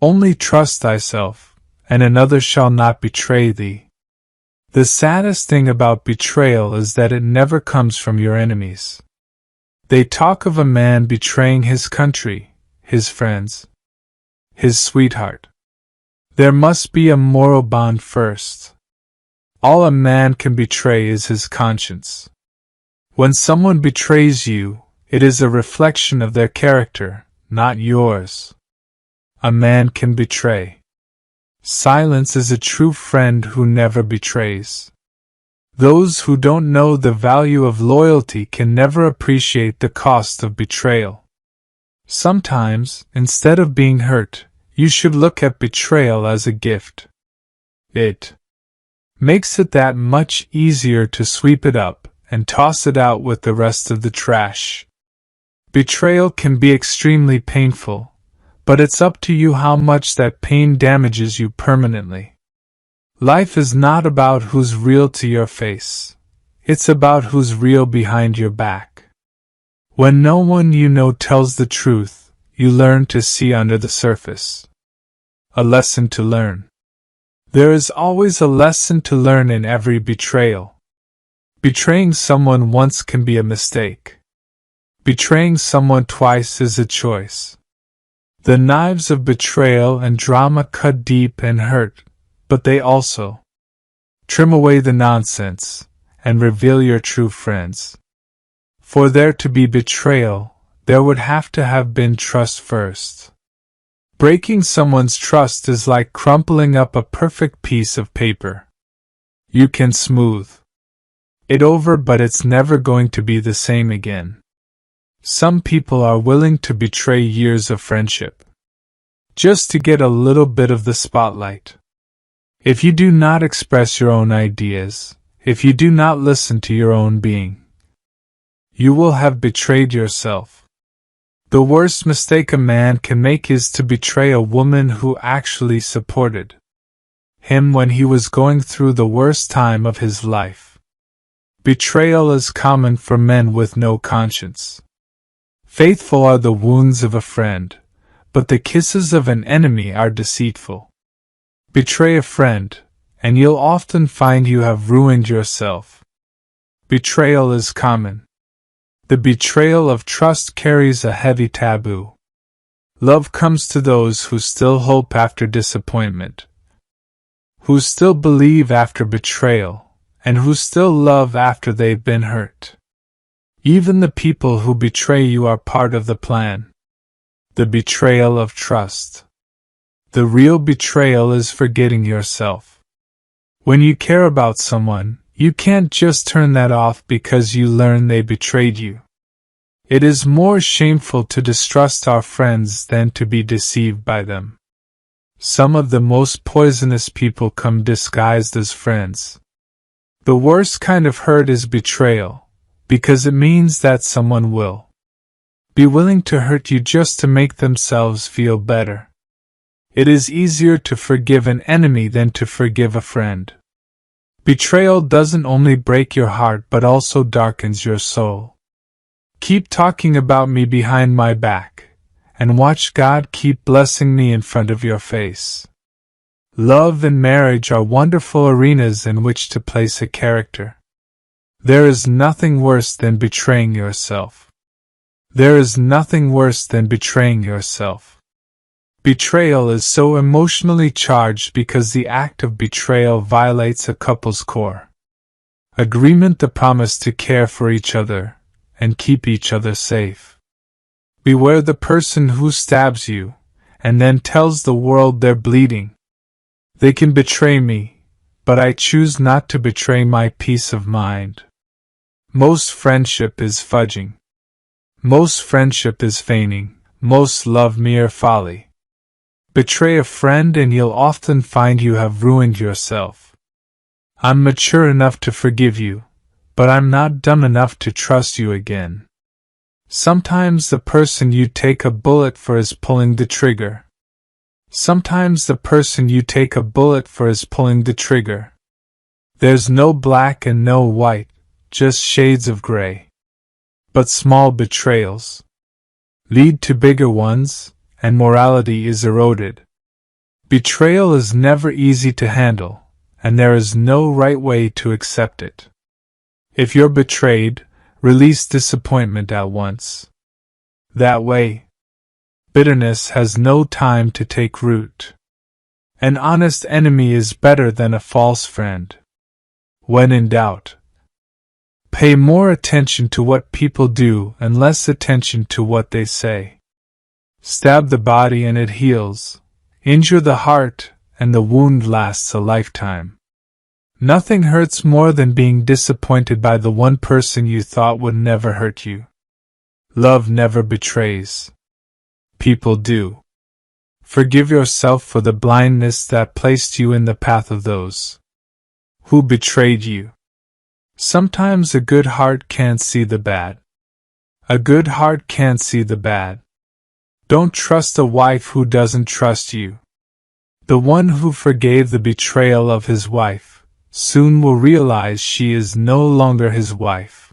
Only trust thyself, and another shall not betray thee. The saddest thing about betrayal is that it never comes from your enemies. They talk of a man betraying his country, his friends, his sweetheart. There must be a moral bond first. All a man can betray is his conscience. When someone betrays you, it is a reflection of their character, not yours. A man can betray. Silence is a true friend who never betrays. Those who don't know the value of loyalty can never appreciate the cost of betrayal. Sometimes, instead of being hurt, you should look at betrayal as a gift. It makes it that much easier to sweep it up and toss it out with the rest of the trash. Betrayal can be extremely painful, but it's up to you how much that pain damages you permanently. Life is not about who's real to your face. It's about who's real behind your back. When no one you know tells the truth, you learn to see under the surface. A lesson to learn. There is always a lesson to learn in every betrayal. Betraying someone once can be a mistake. Betraying someone twice is a choice. The knives of betrayal and drama cut deep and hurt, but they also trim away the nonsense and reveal your true friends. For there to be betrayal, there would have to have been trust first. Breaking someone's trust is like crumpling up a perfect piece of paper. You can smooth it over, but it's never going to be the same again. Some people are willing to betray years of friendship just to get a little bit of the spotlight. If you do not express your own ideas, if you do not listen to your own being, you will have betrayed yourself. The worst mistake a man can make is to betray a woman who actually supported him when he was going through the worst time of his life. Betrayal is common for men with no conscience. Faithful are the wounds of a friend, but the kisses of an enemy are deceitful. Betray a friend, and you'll often find you have ruined yourself. Betrayal is common. The betrayal of trust carries a heavy taboo. Love comes to those who still hope after disappointment, who still believe after betrayal, and who still love after they've been hurt. Even the people who betray you are part of the plan. The betrayal of trust. The real betrayal is forgetting yourself. When you care about someone, you can't just turn that off because you learn they betrayed you. It is more shameful to distrust our friends than to be deceived by them. Some of the most poisonous people come disguised as friends. The worst kind of hurt is betrayal, because it means that someone will be willing to hurt you just to make themselves feel better. It is easier to forgive an enemy than to forgive a friend. Betrayal doesn't only break your heart but also darkens your soul. Keep talking about me behind my back, and watch God keep blessing me in front of your face. Love and marriage are wonderful arenas in which to place a character. There is nothing worse than betraying yourself. There is nothing worse than betraying yourself. Betrayal is so emotionally charged because the act of betrayal violates a couple's core agreement, the promise to care for each other and keep each other safe. Beware the person who stabs you and then tells the world they're bleeding. They can betray me, but I choose not to betray my peace of mind. Most friendship is fudging. Most friendship is feigning. Most love mere folly. Betray a friend and you'll often find you have ruined yourself. I'm mature enough to forgive you, but I'm not dumb enough to trust you again. Sometimes the person you take a bullet for is pulling the trigger. Sometimes the person you take a bullet for is pulling the trigger. There's no black and no white, just shades of gray. But small betrayals lead to bigger ones, and morality is eroded. Betrayal is never easy to handle, and there is no right way to accept it. If you're betrayed, release disappointment at once. That way, bitterness has no time to take root. An honest enemy is better than a false friend. When in doubt, pay more attention to what people do and less attention to what they say. Stab the body and it heals. Injure the heart, and the wound lasts a lifetime. Nothing hurts more than being disappointed by the one person you thought would never hurt you. Love never betrays. People do. Forgive yourself for the blindness that placed you in the path of those who betrayed you. Sometimes a good heart can't see the bad. A good heart can't see the bad. Don't trust a wife who doesn't trust you. The one who forgave the betrayal of his wife soon will realize she is no longer his wife.